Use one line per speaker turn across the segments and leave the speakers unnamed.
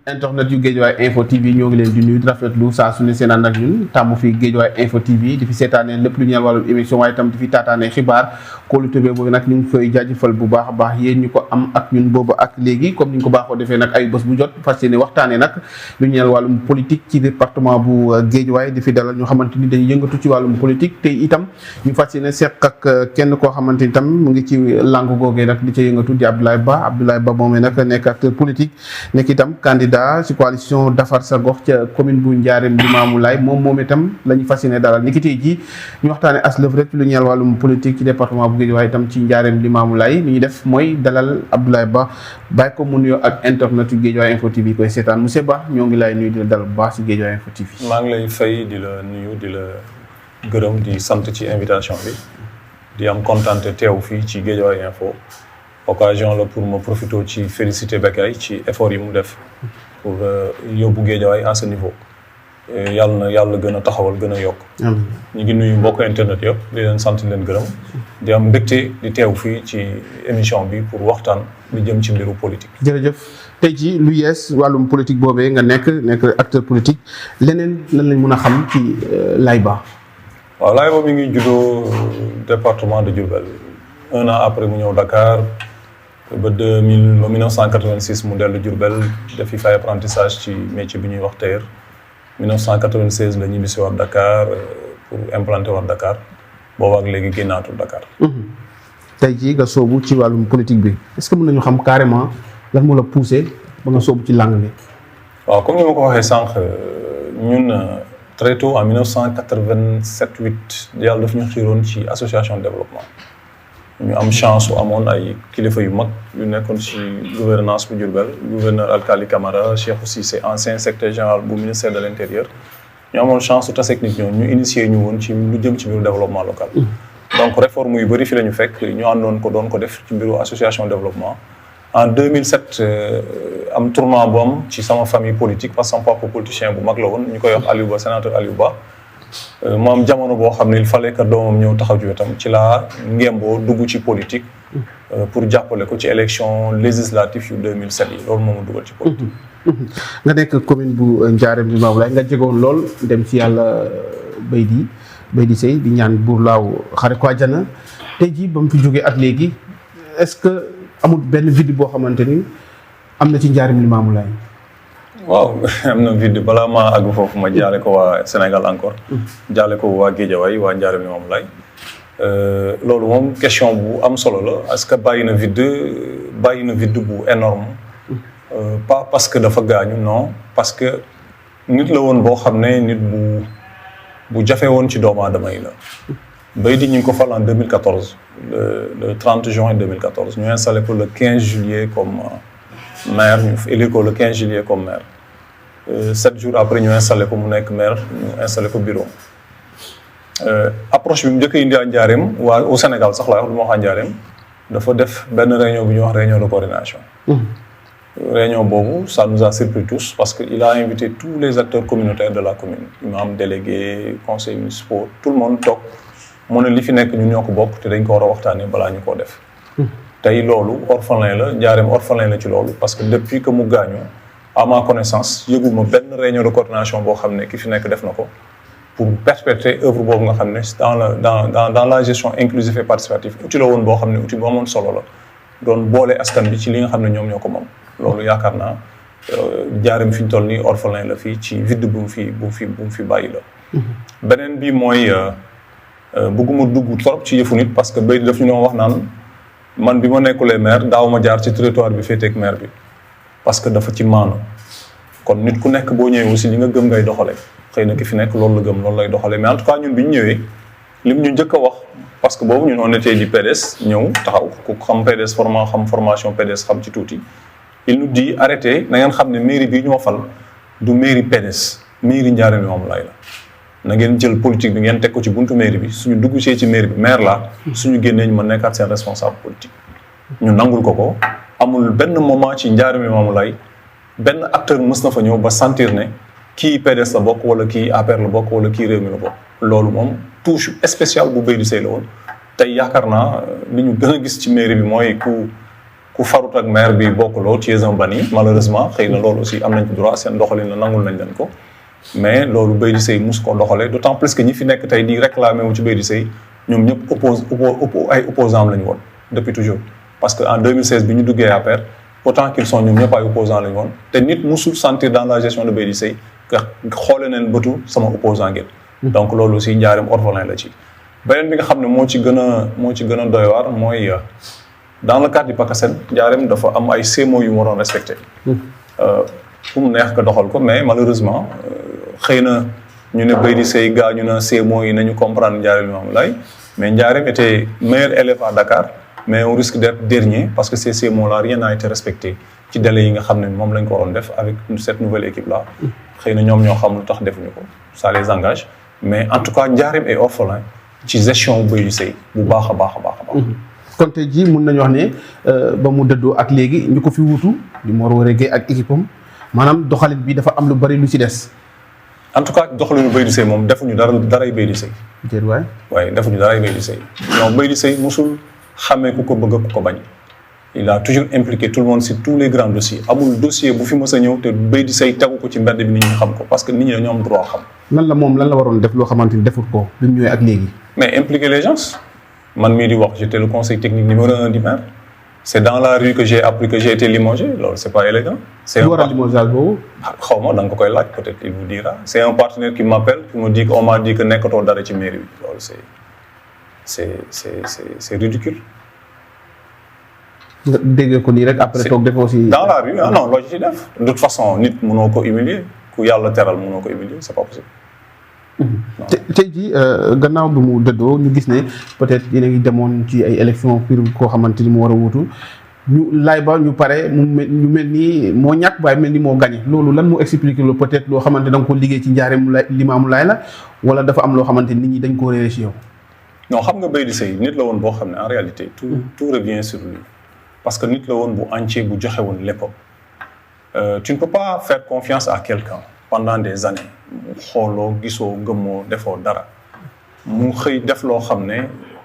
internet yu Guédiawaye Info TV ñoo ngi leen di nuyu di rafetlu saa su ne seen ànd ak ñun tàmm fi Guédiawaye Info TV di fi seetaanee lépp lu ñeel wàllum émission waaye itam di fi taataanee xibaar kóolute boobu nag ñu ngi koy jaajëfal bu baax a baax yéen ñu ko am ak ñun boobu ak léegi comme ni ñu ko baaxoo defee nag ay bés bu jot fas yéene waxtaanee nag lu ñeel wàllum politique ci département bu Guédiawaye di fi dalal ñoo xamante ni dañuy yëngatu ci wàllum politique te itam ñu fas yéene seq ak kenn koo xamante ni tam mu ngi ci langue googee nag di ca yëngatu di Abdoulaye Ba moomee nag nekk acteur politique nekk itam candidat ci coalition Defar sa gox ca commune bu Ndiarème Limamoulaye moom itam la ñu fas yéene dalal ni ki tey jii ñu waxtaane aslëf rek lu ñeel wàllum politique ci département bu Guédiawaye itam ci Ndiarème Limamoulaye li ñu def mooy dalal Abdoulaye Ba bàyyi ko mu nuyoo ak internet yu Guédiawaye Info TV koy seetaan monsieur Ba ñoo ngi lay nuyu di la dalal bu baax ci Guédiawaye Info TV.
maa ngi lay fay di la nuyu di la gërëm di sant ci invitation bi di am kontaan teew fii ci Guédiawaye Info occasion la pour ma profiter ci féliciter Bécaye ci effort yi mu def pour yóbbu Guédiawaye à ce niveau yàlla gën a taxawal gën a yokk. ñu ngi nuyu mbokk internet yëpp di leen sant leen gërëm di am mbégte di teew fii ci émission bi pour waxtaan lu jëm ci mbiru politique.
jërëjëf tey jii lu yees wàllum politique boobee nga nekk acteur politique leneen lan lañ mën a xam ci Laye Ba.
waaw Laye Ba mi ngi juddoo département de Diourbel 1 an après mu ñëw Dakar. ba 1986 mu dellu Diourbel def fi fay apprentissage ci métier bi ñuy wax tailleur 1996 la ñibbisi waat Dakar pour implanter waat Dakar boobu ak léegi génnaatul Dakar.
tey jii nga soobu ci wàllum politique bi est-ce que mën nañu xam carrément lan moo la poussé ba nga soobu ci langue bi.
waaw comme ni ma ko waxee sànq ñun très tôt en 1987-8 yàlla daf ñu xiiroon ci association de développement. ñu am chance amoon ay kilifa yu mag yu nekkoon ci gouvernance bu Diourbel gouverneur Alkali Camara Cheikh Cissé ancien secrétaire général bu ministère de l'intérieur ñu amoon chance su taseeg nit ñoom ñu initier ñu woon ci lu jëm ci mbiru développement local. donc réforme yu bëri fi la ñu fekk ñu àndoon ko doon ko def ci mbiru association développement. en 2007 am tournant bu am ci sama famille politique parce que sama papa politicien bu mag la woon ñu koy wax Aliou Ba sénateur Aliou Ba. mu am jamono boo xam ne il fallait que doomam ñëw taxaw ci wetam ci laa ngemboo dugg ci politique pour jàppale ko ci élection législative yu 2007 yi loolu moo ma dugal ci politique.
nga nekk commune bu Ndiarème Limamoulaye nga jegoon lool dem ci yàlla Baydi Sey di ñaan buur laaw xare ko àjjana tey jii ba mu fi jógee ak léegi est-ce que amul benn vide boo xamante ni am na ci Ndiarème Limamoulaye.
waaw am na vide balaa maa àgg foofu ma jaale ko waa Sénégal encore jaale ko waa Guédiawaye waa Ndiarème Limamoulaye loolu moom question bu am solo la est-ce que bàyyi na vide bu énorme pas parce que dafa gaañu non parce que nit la woon boo xam ne nit bu jafe woon ci doomu aadama yi la Baydi ñu ngi ko fal en 2014 le 30 juin 2014 ñu installé ko le 15 juillet comme maire ñu élu ko le 15 juillet comme maire 7 jours après ñu installé ko mu nekk maire ñu installé ko bureau approche bi mu njëkk a indi à Ndiarème waa au Sénégal sax laay wax du ma wax à Ndiarème dafa def benn réunion bi ñuy wax réunion de coordination. réunion boobu ça nous a surpris tous parce que il a invité tous les acteurs communautaires de la commune imam délégué conseil municipal tout le monde toog mu ne li fi nekk ñun ñoo ko bokk te dañ ko war a waxtaanee balaa ñu koo def. tey loolu orphelin la Ndiarème orphelin la ci loolu parce que depuis que mu gaañu à ma connaissance yëguma benn réunion de coordination boo xam ne ki fi nekk def na ko pour perpétrer œuvre boobu nga xam ne dans la gestion inclusive et participative outil la woon boo xam ne outil bu amoon solo la doon boole askan bi ci li nga xam ne ñoom ñoo ko moom loolu yaakaar naa Ndiarème fi ñu toll nii orphelin la fii ci vide bu mu fi bàyyi la. beneen bi mooy bëgguma dugg trop ci yëfu nit parce que béy daf ñu doon wax naan. man bi ma nekkulee maire daaw ma jaar ci territoire bi féeteeg maire bi parce que dafa ci maanu kon nit ku nekk boo ñëwee aussi li nga gëm ngay doxale xëy na ki fi nekk loolu la gëm loolu lay doxale mais en tout cas ñun bi ñu ñëwee lim ñu njëkk a wax parce que boobu ñun on était du PDS ñëw taxaw ku xam PDS xam formation PDS xam ci tuuti il nous dit arrêtez na ngeen xam ne mairie bii ñu ma fal du mairie PDS mairie Ndiarème Limamoulaye la na ngeen jël politique bi ngeen teg ko ci buntu mairie bi suñu dugg see ci mairie bi maire la suñu génnee ñu mën nekkaat seen responsable politique ñu nangul ko amul benn moment ci Ndiarème Limamoulaye benn acteur mës na fa ñëw ba sentir ne kii PDS la bokk wala kii APR la bokk wala kii Rewmi la bokk loolu moom touche spéciale bu Baydi Sey la woon tey yaakaar naa li ñu gën a gis ci mairie bi mooy ku ku farut ak maire bi bokkuloo tu es un banni malheureusement xëy na loolu aussi am nañ ci droit seen doxalin la nangul nañ leen ko mais loolu Baye di Seye mus ko doxalee d'autant plus que ñi fi nekk tey di réclamer wu ci Baye di Seye ñoom ñëpp ay opposants lañu woon depuis toujours parce que en 2016 bi ñu duggee APR autant qu'ils sont ñoom ñëpp ay opposants lañu woon te nit musul sentir dans la gestion de Baye di Seye que xoole neen bëtu sama opposant ngeen donc loolu aussi njaareem orphelin la ci beneen bi nga xam ne moo ci gën a doy waar mooy dans le cadre du PACASEN njaareem dafa am ay CMO yu mu waroon respecté fu mu neex nga doxal ko mais malheureusement xëy na ñu ne Baye di Seye gaañu na CMO yi nañu comprendre njaareem Limamoulaye mais njaareem était meilleur élève à Dakar mais on risque d'être dernier parce que ces CMO là rien n'a été respecté ci délai yi nga xam ne moom lañ ko waroon def avec cette nouvelle équipe là xëy na ñoom ñoo xam lu tax defuñu ko ça les engage mais en tout cas njaareem est orphelin ci gestion Baye di Seye bu baax a baax.
kon tey jii mun nañu wax ne ba mu dëddoo ak léegi ñu ko fi wuutu di Mor Woré Gueye ak équipe am maanaam doxalin bi dafa am lu bari lu ci des.
en tout cas doxalinu Baye di Seye moom defuñu daray Baye di Seye.
déet waay.
waaye defuñu daray Baye di Seye non Baye di Seye musul xamee ku ko bëgg ku ko bañ. il a toujours impliqué tout le monde sur tous les grands dossiers amul dossier bu fi mës a ñëw te Baye di Seye tegu ko ci mbedd bi nit ñi xam ko parce que nit ñi dañoo am droit xam.
lan la waroon def loo xamante ni defut ko bi mu ñëwee ak léegi.
mais impliquer les gens. man mii di wax j'étais le conseil technique numéro 1 du maire c'est dans la rue que j'ai appris que j'ai été limogé loolu c'est pas élégant. c'est un
limogeage boobu.
xaw ma da nga ko koy laaj peut-être il vous dira c'est un partenaire qui m'appelle qui me dit qu'on m'a dit que nekkatoo dara ci mairie bi loolu c'est ridicule.
nga déggee ko nii rek après toog def aussi.
dans la rue ah non loolu ci def de toute façon nit mënoo ko humilier ku yàlla teral mënoo ko humilier c'est pas possible.
tey jii gannaaw bi mu dëddoo ñu gis ne peut-être yéen a ngi demoon ci ay élections pour koo xamante ni mu war a wutu ñu laay ba ñu pare ñu mel ni moo ñàkk waaye mel ni moo gagné loolu lan moo expliqué loolu peut-être loo xamante da nga ko liggéey ci njaareem Limamoulaye la wala dafa am loo xamante nit ñi dañ koo réeré ci yow.
non xam nga Baye di Seye nit la woon boo xam ne en réalité tout revient sur lui parce que nit la woon bu entier bu joxe woon léppam tu ne peux pas faire confiance à quelqu'un pendant des années xooloo gisoo gëmmoo defoo dara mu xëy def loo xam ne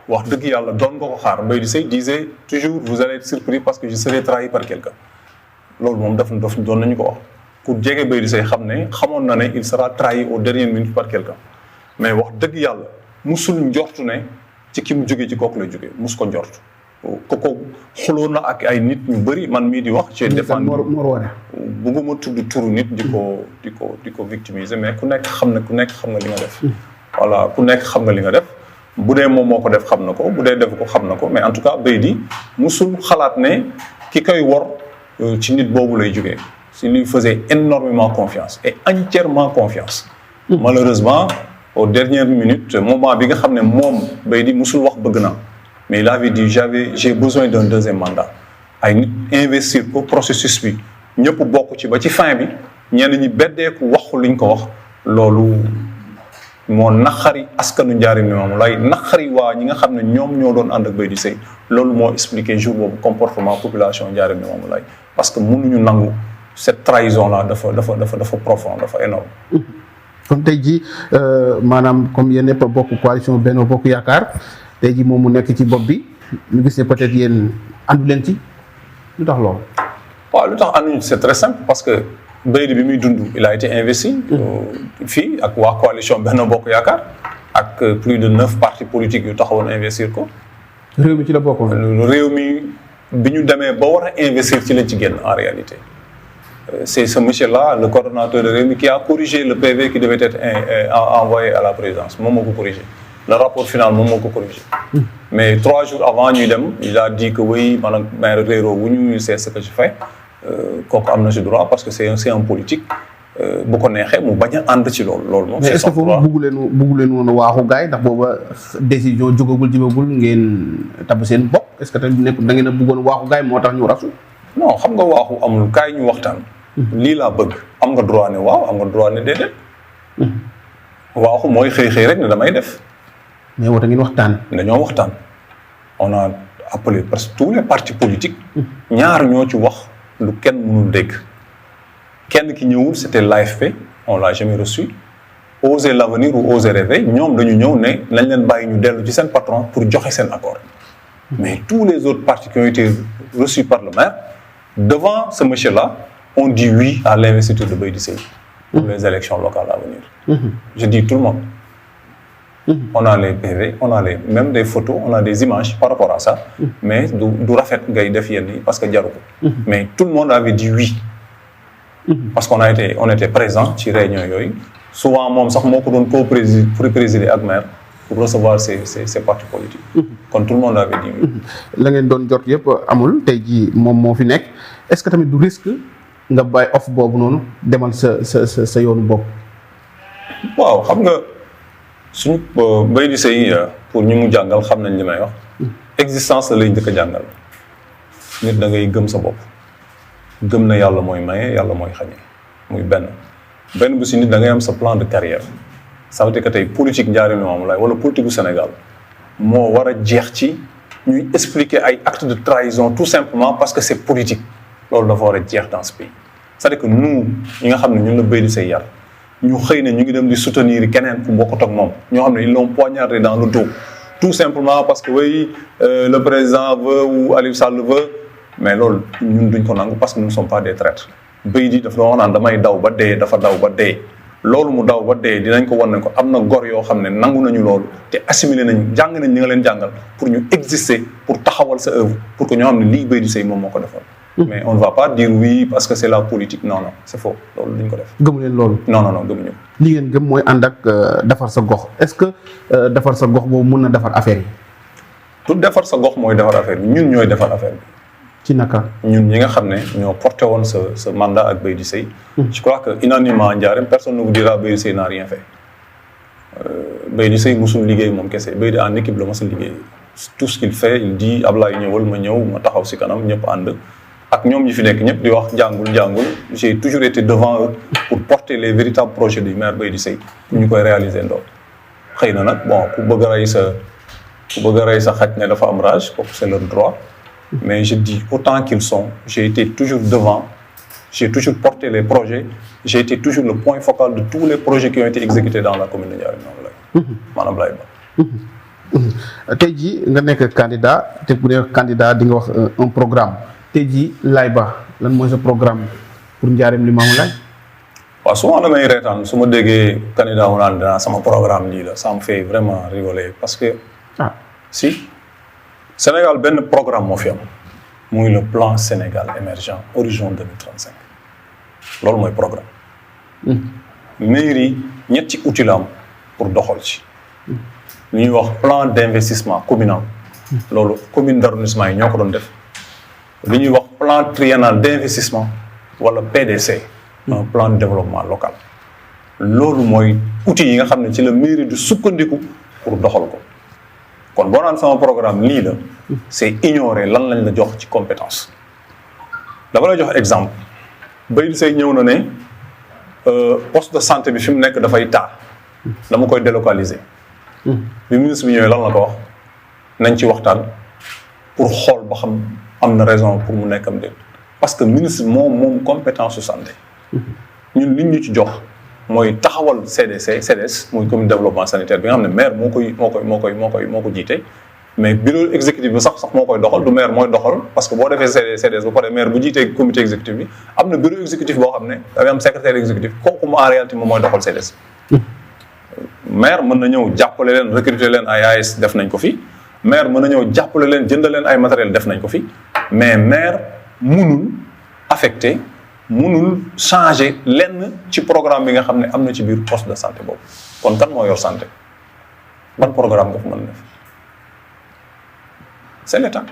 wax dëgg yàlla doon nga ko xaar Baye di Seye disait toujours vous allez être surpris parce que je serai trahi par quelqu'un loolu moom daf doon nañu ko wax ku jege Baye di Seye xam ne xamoon na ne il sera trahi au dernier minute par quelqu'un mais wax dëgg yàlla musul njortu ne ci ki mu jógee ci kooku la jógee mus ko njortu ko xuloo na ak ay nit ñu bëri man mii di wax ci défendre bugguma tudd turu nit di ko victimiser mais ku nekk xam nga li nga def voilà ku nekk xam nga li nga def bu dee moom moo ko def xam na ko bu dee def ko xam na ko mais en tout cas Baye di musul xalaat ne ki koy wor ci nit boobu lay jógee si lui faisait énormément confiance et entièrement confiance malheureusement aux dernières minutes moment bi nga xam ne moom Baye di musul wax bëgg naa mais il avait dit j'ai besoin d'un deuxième mandat ay nit investir ko processus bi ñëpp bokk ci ba ci fin bi ñenn ñi beddeeku waxu liñ ko wax loolu moo naqari askanu njaareem Limamoulaye naqari waa ñi nga xam ne ñoom ñoo doon ànd ak Baye di Seye loolu moo expliqué jour boobu comportement population njaareem Limamoulaye parce que mënuñu nangu cette trahison là dafa profond dafa énorme
kon tey jii maanaam comme yéen ñëpp bokk coalition Benno Bokk Yaakaar tey jii moom mu nekk ci bopp bi ñu gis ne peut-être yéen àndu leen ci lu tax loolu.
waaw lu tax ànduñu c'est très simple parce que Baye di bi muy dund il a été investi. fii ak waa coalition Benno Bokk Yaakaar ak plus de 9 partis politiques yu taxawoon investir ko.
réew mi ci la bokkoon.
réew mi bi ñu demee ba war a investir ci lañ ci génn en réalité. C'est ce monsieur-là, le coordonnateur de Rewmi, qui a corrigé le PV qui devait être envoyé à la présidence. Moom moo ko corrigé. Le rapport final moom moo ko corrigé. Mais 3 jours avant ñuy dem il a dit que oui maanaam maire réeroo wu ñu c'est ce que je fais kooku am na ci droit parce que c'est un politique bu ko neexee mu bañ a ànd ci loolu moom.
mais est-ce que foofu buggu leen woon waaxu gaay ndax booba décision jógagul jibagul ngeen tabb seen bopp est-ce que tamit nekkul da ngeen a bëggoon waaxu gaay moo tax ñu rasu.
non xam nga waaxu amul kaay ñu waxtaan. lii laa bëgg am nga droit ne waaw am nga droit ne déedéet. waaxu mooy xëy rek ne damay def.
mais wota ngeen waxtaan.
dañoo waxtaan on a appelé presque tous les partis politiques. ñaar ñoo ci wax lu kenn mënul dégg. kenn ki ñëwul c'était l'AFP on l'a jamais reçu. Oser l'avenir ou Oser rêver ñoom dañu ñëw ne nañ leen bàyyi ñu dellu ci seen patron pour joxe seen accord. Mais tous les autres partis qui ont été reçus par le maire, devant ce monsieur-là, ont dit oui à l'investiture de Baydi Seye pour les élections locales à venir. Je dis tout le monde. On a les PV, on a même des photos, on a des images par rapport à ça, mais du rafet ngay def yenn yi parce que jaru ko. Mais tout le monde avait dit oui. Parce qu'on était présent ci réunion yooyu. Souvent moom sax moo ko doon co-présider ak maire pour recevoir ces partis politiques. Kon tout le monde avait dit oui.
La ngeen doon jot yëpp amul tey jii moom moo fi nekk est-ce que tamit du risque nga bàyyi off boobu noonu demal sa yoonu bopp.
waaw xam nga suñu Baydi Seye pour ñu mu jàngal xam nañ li may wax. existence la lay njëkk a jàngal. nit da ngay gëm sa bopp. gëm na yàlla mooy maye yàlla mooy xañe muy benn bu si nit da ngay am sa plan de carrière ça veut dire que tey politique Ndiarème Limamoulaye wala politique bu Sénégal moo war a jeex ci ñuy expliquer ay actes de trahison tout simplement parce que c'est politique loolu dafa war a jeex dans ce pays c'est-à-dire que nous ñi nga xam ne ñun la Baydi Seye yar ñu xëy na ñu ngi dem di soutenir keneen ku bokkut ak moom ñoo xam ne ils l'ont poignardé dans le dos tout simplement parce que oui le président veut ou Aliou Sall veut mais loolu ñun duñ ko nangu parce que nous ne sommes pas des traîtres Baydi dafa doon wax naan damay daw ba dee dafa daw ba dee loolu mu daw ba dee dinañ ko wan ne ko am na gor yoo xam ne nangu nañu loolu te assimiler nañ jàng nañ ñi nga leen jàngal pour ñu exister pour taxawal sa œuvre pour que ñoo xam ne lii Baydi Seye moom moo ko defal. Mais on ne va pas dire oui parce que c'est la politique non c'est faux loolu duñ ko def.
gëmu leen loolu.
non gëmuñu ko.
li ngeen gëm mooy ànd ak defar sa gox est-ce que defar sa gox boobu mën na defar affaire yi.
tout defar sa gox mooy defar affaire bi ñun ñooy defar affaire bi.
ci naka.
ñun ñi nga xam ne ñoo porté woon ce mandat ak Baydi Seye. Je crois que unanimement à Ndiarème personne ne vous dira Baydi Seye n'a rien fait. Baydi Seye musul liggéey moom kese Baydi en équipe la musul liggéey tout ce qu'il fait il dit Ablaye ñëwal ma ñëw ma taxaw si kanam ñëpp ànd ak ñoom ñi fi nekk ñëpp di wax jàngul j'ai toujours été devant eux pour porter les véritables projets du maire Baydi Seye pour ñu koy réaliser ndox xëy na nag bon ku bëgg a rey sa xaj ne dafa am rage kooku c'est leur droit. Mais je dis autant qu'ils sont, j'ai été toujours devant, j'ai toujours porté les projets, j'ai été toujours le point focal de tous les projets qui ont été exécutés dans la commune de Ndiarème Limamoulaye. Maanaam Laye
Ba. Tey jii nga nekk candidat te bu nekk candidat di nga wax un programme tey jii Laye Ba lan mooy sa programme pour Ndiarème Limamoulaye.
waaw souvent damay reetaan su ma déggee candidat wu naan dinaa sama programme lii la ça me fait vraiment rigoler parce que si. Sénégal benn programme moo fi am muy le plan Sénégal émergent horizon 2035 loolu mooy programme. mairie ñetti outils la am pour doxal ci. li ñuy wax plan d'investissement communal. loolu commune d'arrondissement yi ñoo ko doon def. li ñuy wax plan triennal d'investissement wala PDC. un plan de développement local. loolu mooy outils yi nga xam ne ci la mairie du sukkandiku pour doxal ko. kon boo naan sama programme lii la c'est ignorer lan lañ la jox ci compétence dama lay jox exemple Baydi Seye ñëw na ne poste de santé bi fi mu nekk dafay taa dama koy délocaliser bi ministre bi ñëwee lan la ko wax nañ ci waxtaan pour xool ba xam am na raison pour mu nekkam déet parce que ministre moom compétence su santé ñun liñ ñu ci jox mooy taxawal CDS muy commune développement sanitaire bi nga xam ne maire moo ko jiite mais bureau exécutif bi sax moo koy doxal du maire mooy doxal parce que boo defee CDS ba pare maire bu jiitee comité exécutif bi am na bureau exécutif boo xam ne dafay am secrétaire exécutif kooku en réalité moom mooy doxal CDS. maire mën na ñëw jàppale leen recruter leen ay AS def nañ ko fi maire mën na ñëw jàppale leen jënd leen ay matériel def nañ ko fi mais maire munul affecté. mënul changer lenn ci programme bi nga xam ne am na ci biir poste de santé boobu kon kan moo yor santé ban programme nga fa mën a def c'est l'État.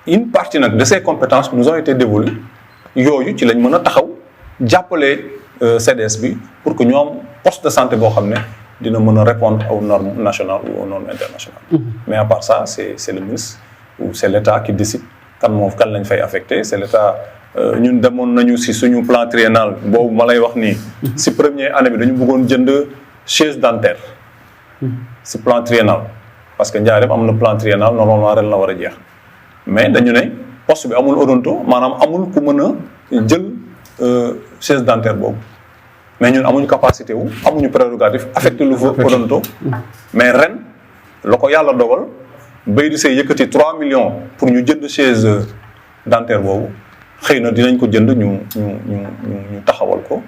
Une partie nag de ces compétences nous ont été dévolues yooyu ci lañ mën a taxaw jàppale CDS bi pour que ñu am poste de santé boo xam ne dina mën a répondre aux normes nationales ou aux normes internationales. Mais à part ça c'est le ministre ou c'est l'État qui décide kan lañ fay affecté c'est l'État. ñun demoon nañu si suñu plan triennal boobu ma lay wax nii. si première année bi dañu bëggoon jënd chaise dentaire. si plan triennal parce que Ndiarème am na plan triennal normalement ren la war a jeex mais dañu ne poste bi amul odonto maanaam amul ku mën a jël chaise dentaire boobu mais ñun amuñu capacité wu amuñu prérogative affecté lu fa odonto mais ren la ko yàlla dogal Baydi Seye yëkkati 3 millions pour ñu jënd chaise dentaire boobu xëy na dinañ ko jënd ñu taxawal ko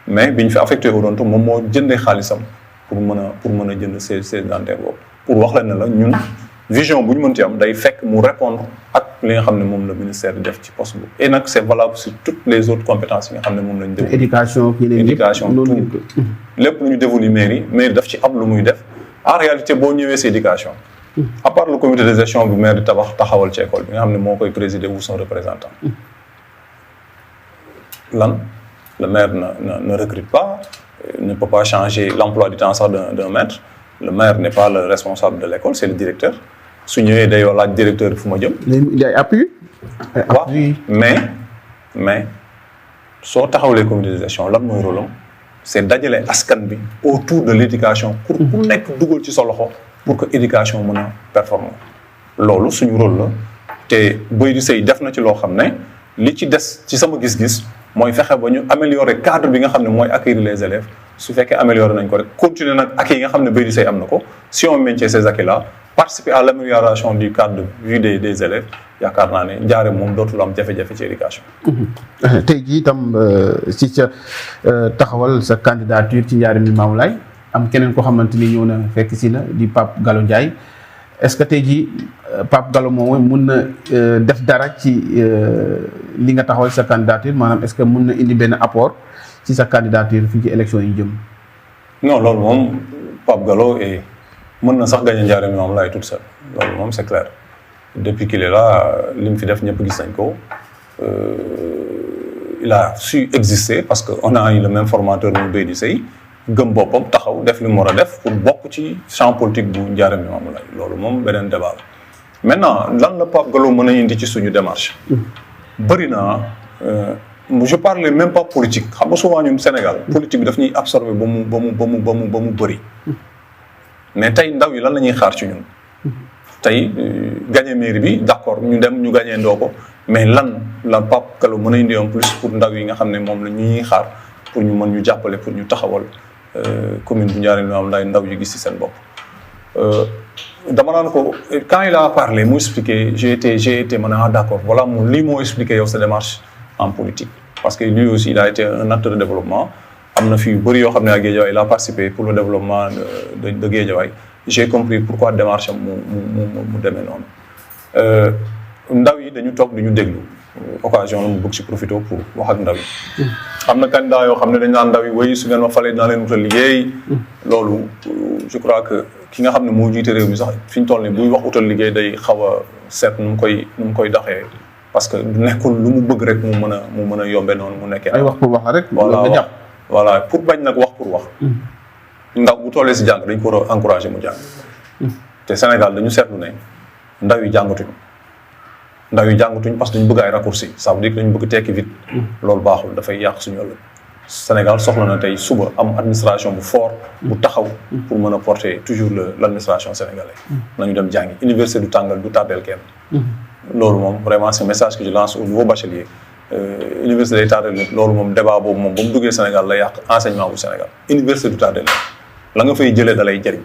mais biñ fi affecté odonto moom moo jëndee xaalisam pour mën a jënd chaise dentaire boobu pour wax la ne la ñun vision bu ñu mënti am day fekk mu répondre ak li nga xam ne moom la ministère di def ci poste boobu et nag c'est valable sur toutes les autres compétences yi nga xam ne moom lañ def éducation tout lépp lu ñu dévolu mairie daf ci am lu muy def en réalité boo ñëwee si éducation à part le comité de gestion bu maire di taxawal ci école bi nga xam ne moo koy présider ou son représentant le maire ne recrute pas ne peut pas changer l'emploi du temps sax d'un maître le maire n'est pas le responsable de l'école c'est le directeur su ñëwee day laaj directeur fu ma jëm.
day appui.
waaw mais soo taxawalee comité de gestion lan mooy rôle am c'est dajale askan bi autour de l'éducation pour ku nekk dugal ci sa loxo pour que éducation mën a performer loolu suñu rôle la te Baydi Seye def na ci loo xam ne li ci des ci sama gis-gis mooy fexe ba ñu améliorer cadre bi nga xam ne mooy accueillir les élèves su fekkee améliorer nañ ko rek continuer nag acquis yi nga xam ne Baydi Seye am na ko si on maintient ces acquis là participer à l'amélioration du cadre de vie des élèves yaakaar naa ne Ndiarème moom dootul am jafe-jafe ci éducation.
tey jii itam si sa taxawal sa candidature ci Ndiarème Limamoulaye am keneen koo xamante ni ñëw na fekk si la di Pape Gallo Ndiaye est-ce que tey jii Pape Gallo moom mun na def dara ci li nga taxawal sa candidature maanaam est-ce que mun na indi benn apport ci sa candidature fii ci élection yi jëm.
non loolu moom Pape Gallo mën na sax gagner Ndiarème Limamoulaye toute seule loolu moom c'est clair depuis qu'il est là li mu fi def ñëpp gis nañ ko il a su exister parce que on a eu le même formateur mu Baydi Seye gëm boppam taxaw def li mu war a def pour bokk ci champ politique bu Ndiarème Limamoulaye loolu moom beneen débat la maintenant lan la Pape Gallo mën a indi ci suñu démarche bëri na je parle même pas politique xam nga souvent ñun Sénégal politique bi daf ñuy absorber ba mu bëri mais tey ndaw yi lan la ñuy xaar ci ñun tey gagner mairie bi d'accord ñu dem ñu gagner ndoo ko mais lan la Pape Gallo mën a indi en plus pour ndaw yi nga xam ne moom la ñuy xaar pour ñu mën ñu jàppale pour ñu taxawal commune bu Ndiarème Limamoulaye ndaw yi gis ci seen bopp. dama naan ko quand il a parlé mu expliqué j'ai été ma ne d'accord voilà moom lii moo expliqué yow sa démarche en politique parce que lui aussi il a été un acteur de développement. am na fi yu bëri yoo xam ne à Guédiawaye il a participé pour le développement de Guédiawaye j'ai compris pourquoi démarche am mu demee noonu ndaw yi dañu toog duñu déglu occasion la mu bëgg ci profité pour wax ak ndaw yi am na candidat yoo xam ne dañ naan ndaw yi way su ngeen ma falee dinaa leen wutal liggéey loolu je crois que ki nga xam ne moo jiite réew mi sax fi ñu toll ni buy wax wutal liggéey day xaw a seet nu mu koy doxee parce que nekkul lu mu bëgg rek mu mën a yombe noonu mu nekkee
ay wax pour wax la rek
voilà pour bañ nag wax pour wax ndaw bu tollee si jàng dañ ko war a encourager mu jàng te Sénégal dañu seetlu ne ndaw yi jàngatuñ parce que dañu bëgg ay raccourcis ça veut dire que dañu bëgg tekki vite loolu baaxul dafay yàq suñu ëllëg Sénégal soxla na tey suba am administration bu fort bu taxaw pour mën a porter toujours l'administration sénégalaise nañu dem jàngi université du tàngal du tardeel kenn loolu moom vraiment c'est un message que je lance au nouveau bachelier université day tardé nit loolu moom débat boobu moom ba mu duggee Sénégal la yàq enseignement bu Sénégal université du tardé la nga fay jëlee da lay jariñ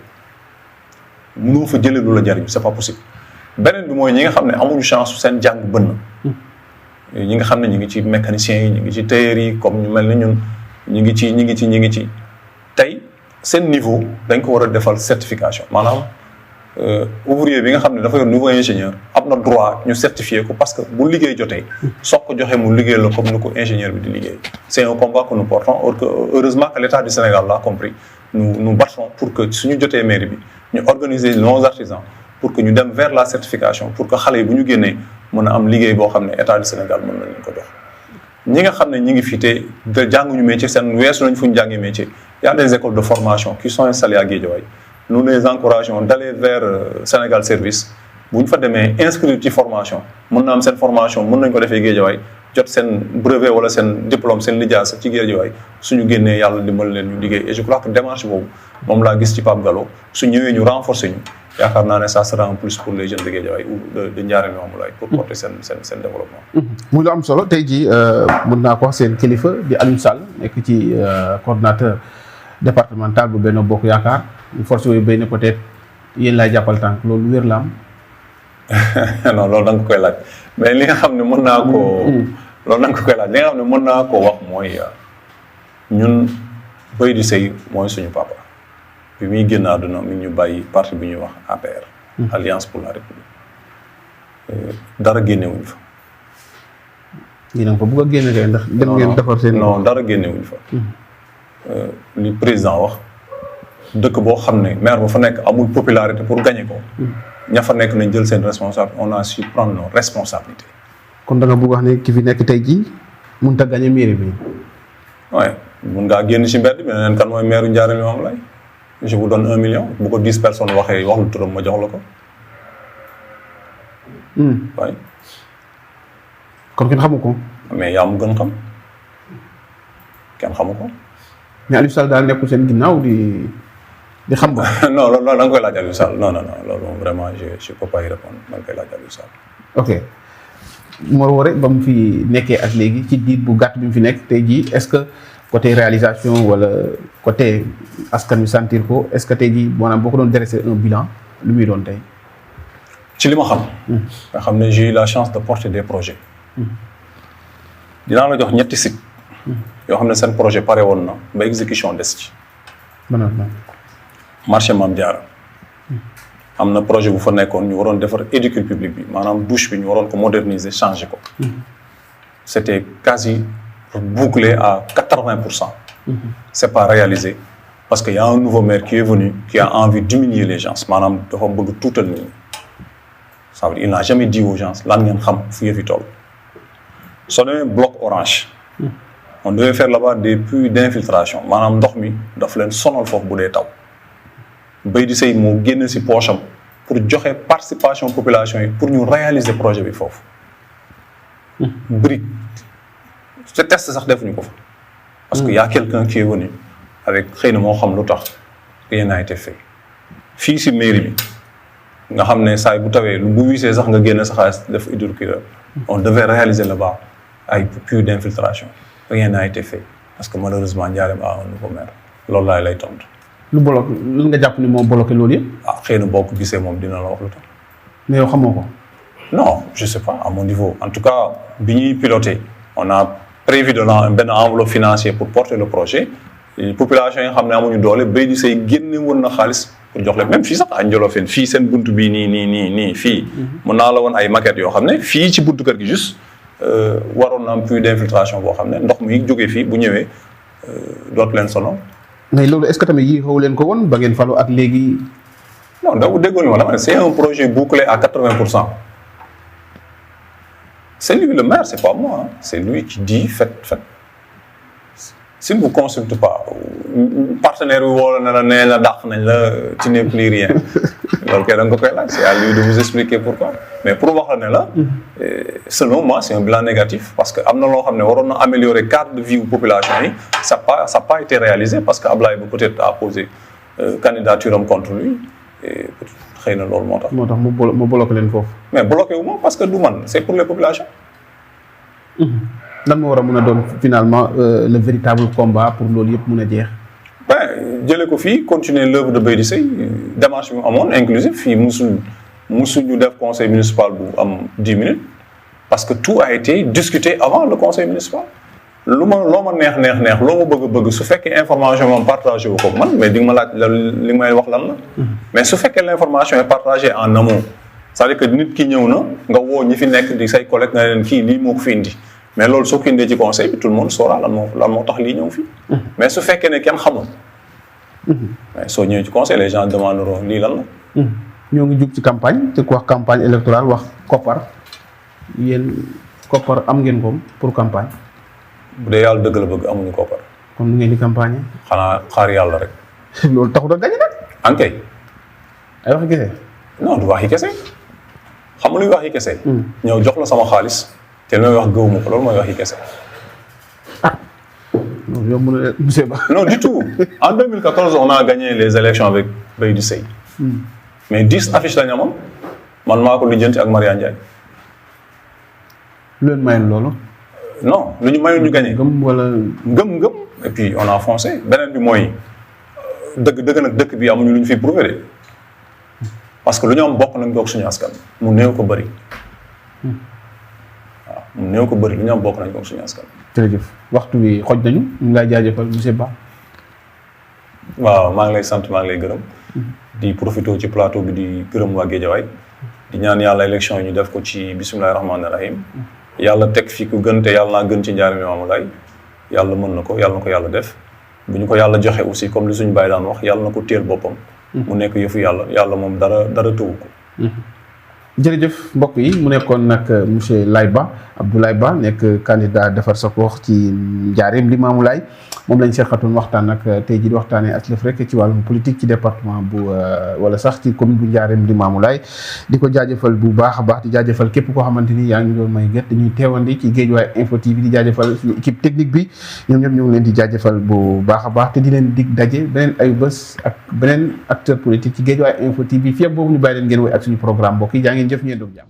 mënoo fa jëlee lu la jariñ c'est pas possible beneen bi mooy ñi nga xam ne amuñu chance seen jàng bënn ñi nga xam ne ñu ngi ci mécaniciens yi ñu ngi ci tailleurs yi comme ñu mel ni ñun ñu ngi ci tey seen niveau dañ ko war a defal certification maanaam ouvrier bi nga xam ne dafa yor niveau ingénieur am na droit ñu certifier ko parce que bu liggéey jotee soog ko joxe mu liggéey la comme ni ko ingénieur bi di liggéey c'est un combat que nous portons heureusement que l'État du Sénégal l'a compris nous battons pour que suñu jotee mairie bi ñu organiser nos artisans pour que ñu dem vers la certification pour que xale yi bu ñu génnee mën a am liggéey boo xam ne État du Sénégal mën na leen ko jox ñi nga xam ne ñi ngi fi te jànguñu métier seen weesu nañ fu ñu jàngee métier il y a des écoles de formation qui sont installées à Guédiawaye nous les encourageons d'aller vers Sénégal Service bu ñu fa demee inscrire ci formation mën na am seen formation mën nañ ko defee Guédiawaye jot seen brevet wala seen diplôme seen lijaasa ci Guédiawaye suñu génnee yàlla dimbal leen ñu liggéey et je crois que démarche boobu moom laa gis ci Pape Gallo su ñëwee ñu renforcer ñu yaakaar naa ne ça sera en plus pour les jeunes de Guédiawaye ou de Ndiarème Limamoulaye pour porter seen développement.
muy lu am solo tey jii mën naa ko wax seen kilifa di Alioune Sall nekk ci coordonnateur départemental bu Benno Bokk Yaakaar force yooyu béy na peut-être yéen laay jàppal tànk loolu wér la am.
non loolu da nga koy laaj mais li nga xam ne mën naa koo. loolu da nga koy laaj li nga xam ne mën naa koo wax mooy ñun Baydi Seye mooy suñu papa bi muy génn àdduna mi ñu bàyyi parti bi ñuy wax APR. Alliance pour la République. dara génnewuñ fa.
dinañ ko bëgg a génne kay ndax. dem ngeen defar seen.
non dara génnewuñ fa. li président wax dëkk boo xam ne maire ba fa nekk amul popularité pour gagner ko. ña fa nekk nañ jël seen responsable on a su prendre nos responsabilités.
kon da nga bëgg wax ne ki fi nekk tey jii mënut a gagner mairie bi.
waaye mun ngaa génn ci mbedd bi ne leen kan mooy maire Ndiarème Limamoulaye je vous donne 1 million bu ko 10 personnes waxee wax lu turam ma jox la ko. waaye.
kon kenn xamu ko.
mais yaa mu gën xam kenn xamu ko.
mais Aliou Sall daal nekkul seen ginnaaw di xam ba.
non loolu da nga koy laaj Aliou Sall non loolu moom vraiment je peux pas y répondre da nga koy laaj Aliou Sall.
ok Mor Woré ba mu fi nekkee ak léegi ci diir bu gàtt bi mu fi nekk tey jii est-ce que côté réalisation wala côté askan wi sentir ko est-ce que tey jii maanaam boo ko doon dresser un bilan lu muy doon tey.
ci li ma xam. nga xam ne j'ai eu la chance de porter des projets. dinaa la jox ñetti sites. yoo xam ne seen projet pare woon na ba exécution des ci. marché Mame Diarra. am na projet bu fa nekkoon ñu waroon defar édicule public bi maanaam douche bi ñu waroon ko moderniser changer ko. c'était quasi bouclé à 80%. C'est pas réalisé parce qu'il y a un nouveau maire qui est venu qui a envie de diminuer les gens maanaam dafa bëgg tuutal nit ñi. ça veut dire il n'a jamais dit aux gens lan ngeen xam fu yëf yi toll. soo demee bloc orange. on devait faire là-bas des puits d'infiltration maanaam ndox mi daf leen sonal foofu bu dee taw. Baydi Seye moo génn ci poche am pour joxe participation population yi pour ñu réaliser projet bi foofu. brique ce test sax defuñu ko fa. parce que y a quelqu'un qui est venu avec xëy na moo xam lu tax rien n'a été fait. fii ci mairie bi nga xam ne saa bu tawee lu bu wisee sax nga génn sa xaalis def hydrocureur. on devait réaliser là-bas ay puits d'infiltration rien n'a été fait parce que malheureusement Ndiarème a un nouveau maire loolu laay lay tontu.
lu bloqué lu nga jàpp ni moo bloqué loolu yëpp.
ah xëy na boo ko gisee moom dina la wax lu tax.
mais yow xamoo ko.
non je sais pas à mon niveau en tout cas bi ñuy piloter on a prévu de benn enveloppe financière pour porter le projet population yi nga xam ne amuñu doole Baydi Seye génne woon na xaalis pour jox leen même fii sax à Ndiolofène fii seen buntu bii nii fii. mën naa la woon ay maquettes yoo xam ne fii ci buntu kër gi juste waroon na am puits d'infiltration boo xam ne ndox mi jógee fii bu ñëwee dootu leen sonal.
mais loolu est-ce que tamit yii xaw leen ko woon ba ngeen falu ak léegi.
non donc déggoon ma dama ne c'est un projet bouclé à 80%. c'est lui le maire c'est pas moi hein. C'est lui qui dit faites. S'il ne vous consulte pas partenaire bi woo la ne la nee la dàq nañ la tu n'es plus rien loolu kay da nga ko koy laaj c'est à lui de vous expliquer pourquoi mais pour wax la ne la selon moi c'est un bilan négatif parce que am na loo xam ne waroon na améliorer cadre de vie wu population yi ça a pas été réalisé parce que Ablaye ba peut-être a posé candidature am contre lui et xëy na loolu moo tax.
moo tax mu bloqué leen foofu.
mais bloqué wu ma parce que du man c'est pour les populations.
lan moo war a mën a doon finalement le véritable combat pour loolu yëpp mën a jeex.
ben jëlee ko fii continuer l'œuvre de Baydi Seye démarche bi mu amoon inclusive fii musul ñu def conseil municipal bu am 10 minutes parce que tout a été discuté avant le conseil municipal. loo ma neex loo ma bëgg su fekkee information moom partagé wu ko man mais di nga ma laaj li may wax lan la. mais su fekkee l'information est partagée en amont c'est-à-dire que nit ki ñëw na nga woo ñi fi nekk di say collègues nga leen kii lii moo ko fi indi. mais loolu soo ko indee ci conseil bi tout le monde saura lan moo tax lii ñëw fii. mais su fekkee ne kenn xamul. mais soo ñëwee ci conseil les gens demanderont lii lan la.
ñoo ngi jug ci campagne te ku wax campagne électorale wax koppar yéen koppar am ngeen ko pour campagne.
bu dee yàlla dëgg la bëgg amuñu koppar.
kon nu ngeen di campagne.
xanaa xaar yàlla rek.
loolu taxut a gañ nag.
ankay.
ay waxi kese.
non du waxi kese xam nga luy waxi kese. ñëw jox la sama xaalis. te li may wax gëwuma ko loolu mooy wax yi kese.
non yow mën na monsieur Ba.
non du tout en 2014 on a gagné les élections avec Baydi Seye. mais 10 affiches la ñu amoon man maa ko lijjanti ak Maria Ndiaye.
lu leen mayoon loolu.
non lu ñu mayoon ñu gagné.
gëm wala.
gëm et puis on a foncé beneen bi mooy dëgg nag dëkk bi amuñu lu ñu fiy prouver de parce que lu ñu am bokk nañ ko ak suñu askan mu néew ko bëri waaw mu néew ko bëri lu ñu am bokk nañ ko ak suñu askan.
jërëjëf waxtu bi xoj nañu ñu ngi lay jaajëfal monsieur Ba.
waaw maa ngi lay sant maa ngi lay gërëm. di profité ci plateau bi di gërëm waa Guédiawaye di ñaan yàlla élection yi ñu def ko ci bisimilahi rahmaani rahim yàlla teg fi ku gën te yàlla naa gën ci njaari Limaamu Laay yàlla mën na ko yàlla def bu ñu ko yàlla joxe aussi comme li suñu bàyyi daan wax yàlla na ko téel boppam. mu nekk yëfu yàlla moom dara tëwu ko.
jërëjëf mbokk yi mu nekkoon nag monsieur Laye Ba Abdoulaye Ba nekk candidat defar sa gox ci njaareem Limaamu Laay moom lañ seqatoon waxtaan nag tey jii di waxtaanee aslëf rek ci wàllum politique ci département bu wala sax ci commune bu njaareem Limaamu Laay di ko jaajëfal bu baax a baax di jaajëfal képp koo xamante ni yaa ngi doon may gët dañuy teewandi ci Guédiawaye Info TV di jaajëfal suñu équipe technique bi ñoom ñëpp ñu ngi leen di jaajëfal bu baax a baax te di leen dig daje beneen ay bés ak beneen acteur politique ci Guédiawaye Info TV fii ak boobu ñu bàyyi leen ngeen woy ak suñu programme mbokk yi jaa ngeen jëf ñeen doog jàmm